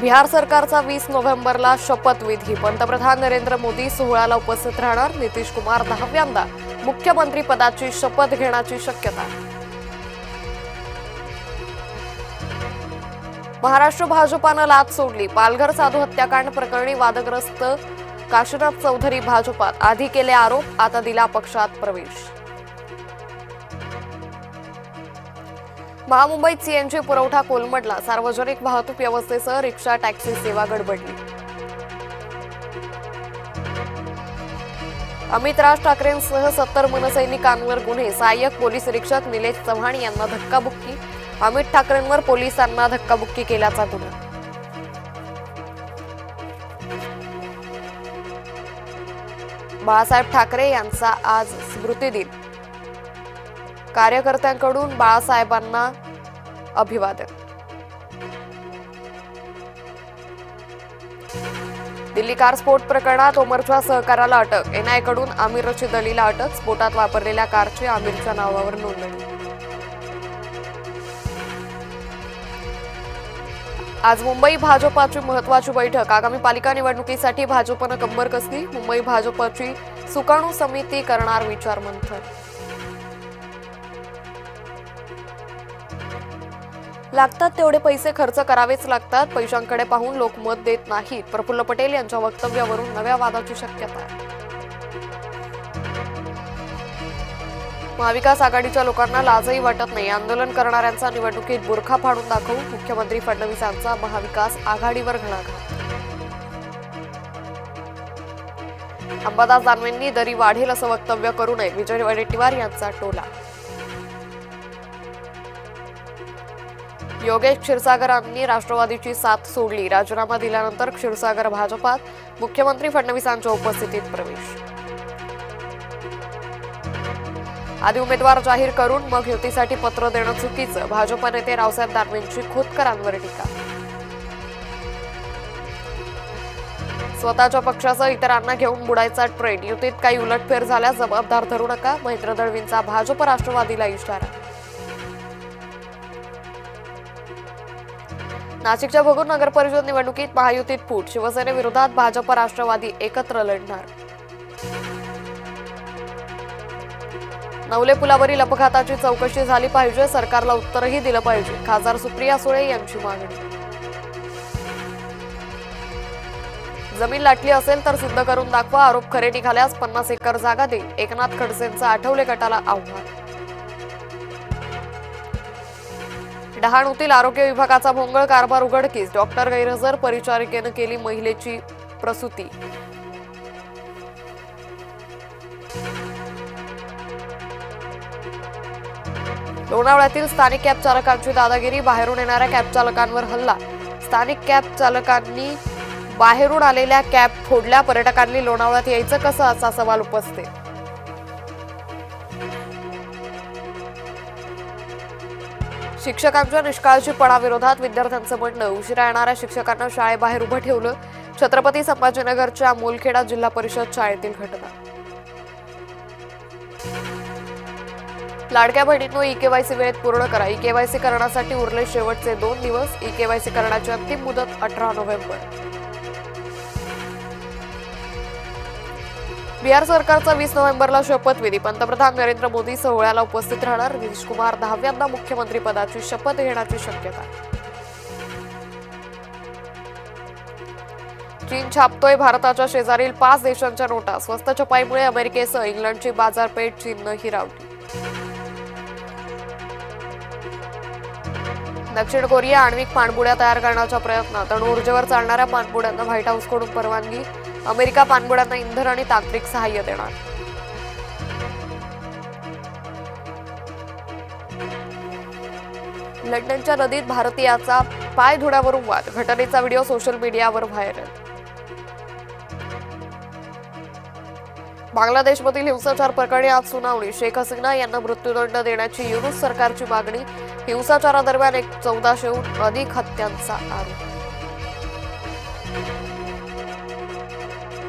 बिहार सरकारचा 20 नोव्हेंबरला शपथविधी। पंतप्रधान नरेंद्र मोदी सोहळ्याला उपस्थित राहणार। नितीश कुमार 10व्यांदा मुख्यमंत्री पदाची शपथ घेण्याची शक्यता। महाराष्ट्र भाजपानं लाच सोडली। पालघर साधू हत्याकांड प्रकरणी वादग्रस्त काशीनाथ चौधरी भाजपात, आधी केले आरोप, आता दिला पक्षात प्रवेश। महामुंबईत सीएनजी पुरवठा कोलमडला। सार्वजनिक वाहतूक व्यवस्थेसह रिक्षा टॅक्सी सेवा गडबडली। अमित राज ठाकरेंसह 70 मनसैनिकांवर गुन्हे। सहाय्यक पोलीस निरीक्षक निलेश चव्हाण यांना धक्काबुक्की। अमित ठाकरेंवर पोलिसांना धक्काबुक्की केल्याचा गुन्हा। बाळासाहेब ठाकरे यांचा आज स्मृतिदिन। कार्यकर्त्यांकडून बाळासाहेबांना अभिवादन। दिल्ली कार स्फोट प्रकरणात ओमरच्या सहकाराला अटक। एनआयकडून आमिर रशीद अलीला अटक। स्फोटात वापरलेल्या कारची आमिरच्या नावावर नोंदणी। आज मुंबई भाजपाची महत्त्वाची बैठक। आगामी पालिका निवडणुकीसाठी भाजपनं कंबर कसली। मुंबई भाजपची सुकाणू समिती करणार विचारमंथन। लागतात तेवढे पैसे खर्च करावेच लागतात। पैशांकडे पाहून लोक मत देत नाहीत। प्रफुल्ल पटेल यांच्या वक्तव्यावरून नव्या वादाची शक्यता आहे। महाविकास आघाडीच्या लोकांना लाजही वाटत नाही। आंदोलन करणाऱ्यांचा निवडणुकीत बुरखा फाडून दाखवू। मुख्यमंत्री फडणवीसांचा महाविकास आघाडीवर घणाघात। अंबादास दानवेंनी दरी वाढेल असं वक्तव्य करू नये। विजय वडेट्टीवार यांचा टोला। योगेश क्षीरसागरांनी राष्ट्रवादीची साथ सोडली। राजीनामा दिल्यानंतर क्षीरसागर भाजपात, मुख्यमंत्री फडणवीसांच्या उपस्थितीत प्रवेश। आधी उमेदवार जाहीर करून मग युतीसाठी पत्र देणं चुकीचं। भाजप नेते रावसाहेब दानवेंची खोतकरांवर टीका। स्वतःच्या पक्षासह इतरांना घेऊन बुडायचा ट्रेंड। युतीत काही उलटफेर झाल्यास जबाबदार धरू नका। महेंद्र दळवींचा भाजप राष्ट्रवादीला इशारा। नाशिकच्या भगूर नगर परिषद निवडणुकीत महायुतीत फूट। शिवसेनेविरोधात भाजप राष्ट्रवादी एकत्र लढणार। नवले पुलावरील अपघाताची चौकशी झाली पाहिजे। सरकारला उत्तरही दिलं पाहिजे। खासदार सुप्रिया सुळे यांची मागणी। जमीन लाटली असेल तर सिद्ध करून दाखवा। आरोप खरे निघाल्यास 50 एकर जागा देईल। एकनाथ खडसेंचं आठवले गटाला आव्हान। डहाणूतील आरोग्य विभागाचा भोंगळ कारभार उघडकीस। डॉक्टर गैरहजर, परिचारिकेनं केली महिलेची प्रसूती। लोणावळ्यातील स्थानिक कॅब चालकांची दादागिरी। बाहेरून येणाऱ्या कॅब चालकांवर हल्ला। स्थानिक कॅब चालकांनी बाहेरून आलेल्या कॅब फोडल्या। पर्यटकांनी लोणावळ्यात यायचं कसं असा सवाल उपस्थित। शिक्षकांच्या निष्काळजीपणाविरोधात विद्यार्थ्यांचं म्हणणं। उशिरा येणाऱ्या शिक्षकांना शाळेबाहेर उभं ठेवलं। छत्रपती संभाजीनगरच्या मोलखेडा जिल्हा परिषद शाळेतील घटना। लाडक्या बहिणींनो, ई-केवायसी वेळेत पूर्ण करा। ई-केवायसी करण्यासाठी उरले शेवटचे 2 दिवस। ई-केवायसी करण्याची अंतिम मुदत 18 नोव्हेंबर। बिहार सरकारचा 20 नोव्हेंबरला शपथविधी। पंतप्रधान नरेंद्र मोदी सोहळ्याला उपस्थित राहणार। नितीश कुमार 10व्यांदा मुख्यमंत्री पदाची शपथ घेण्याची शक्यता। चीन छापतोय भारताच्या शेजारील 5 देशांच्या नोटा। स्वस्त छपाईमुळे अमेरिकेसह इंग्लंडची बाजारपेठ चीननं हिरावली। दक्षिण कोरिया आण्विक पाणबुड्या तयार करण्याच्या प्रयत्नात। अणु ऊर्जेवर चालणाऱ्या पाणबुड्यांना व्हाईट हाऊसकडून परवानगी। अमेरिका पाणबुड्यांना इंधन आणि तांत्रिक सहाय्य देणार। लंडनच्या नदीत भारतीयाचा पाय धुण्यावरून वाद। घटनेचा व्हिडिओ सोशल मीडियावर व्हायरल। बांगलादेशमधील हिंसाचार प्रकरणी आज सुनावणी। शेख हसीना यांना मृत्यूदंड देण्याची युनूस सरकारची मागणी। हिंसाचारादरम्यान 1400हून अधिक हत्यांचा आरोप।